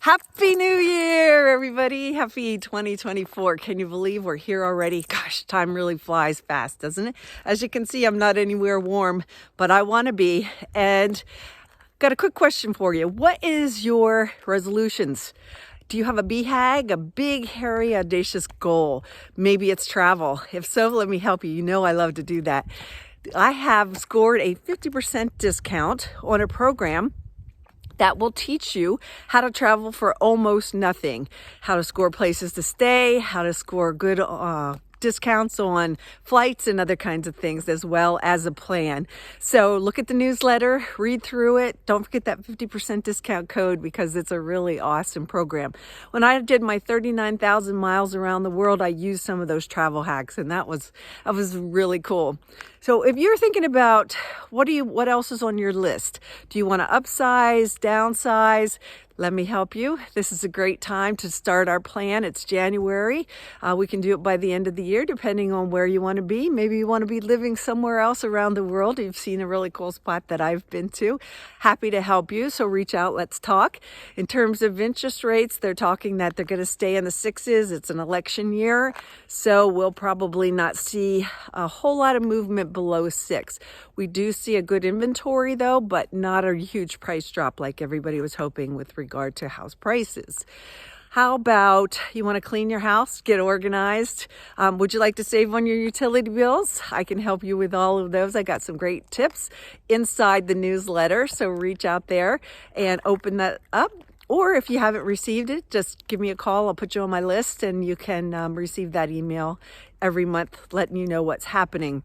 Happy New Year, everybody. Happy 2024. Can you believe we're here already? Gosh, time really flies fast, doesn't it? As you can see, I'm not anywhere warm, but I want to be. And got a quick question for you. What is your resolutions? Do you have a BHAG, a big, hairy, audacious goal? Maybe it's travel. If so, let me help you. You know I love to do that. I have scored a 50% discount on a program that will teach you how to travel for almost nothing, how to score places to stay, how to score good discounts on flights and other kinds of things, as well as a plan. So look at the newsletter, read through it. Don't forget that 50% discount code because it's a really awesome program. When I did my 39,000 miles around the world, I used some of those travel hacks, and that was really cool. So if you're thinking about what else is on your list? Do you want to upsize, downsize? Let me help you. This is a great time to start our plan. It's January. We can do it by the end of the year, depending on where you want to be. Maybe you want to be living somewhere else around the world. You've seen a really cool spot that I've been to. Happy to help you. So reach out. Let's talk. In terms of interest rates, they're talking that they're going to stay in the sixes. It's an election year, so we'll probably not see a whole lot of movement below 6. We do see a good inventory though, but not a huge price drop like everybody was hoping with regard to house prices. How about you want to clean your house, get organized? Would you like to save on your utility bills? I can help you with all of those. I got some great tips inside the newsletter, so reach out there and open that up. Or if you haven't received it, just give me a call. I'll put you on my list and you can receive that email every month letting you know what's happening.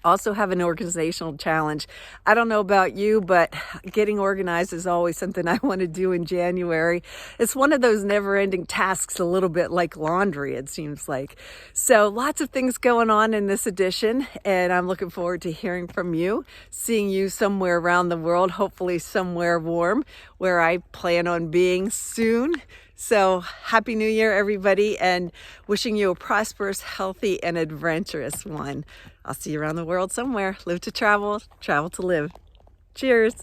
Also have an organizational challenge. I don't know about you, but getting organized is always something I want to do in January. It's one of those never-ending tasks, a little bit like laundry, it seems like. So lots of things going on in this edition, and I'm looking forward to hearing from you, seeing you somewhere around the world, hopefully somewhere warm, where I plan on being soon. So Happy New Year, everybody, and wishing you a prosperous, healthy, and adventurous one. I'll see you around the world somewhere. Live to travel, travel to live. Cheers.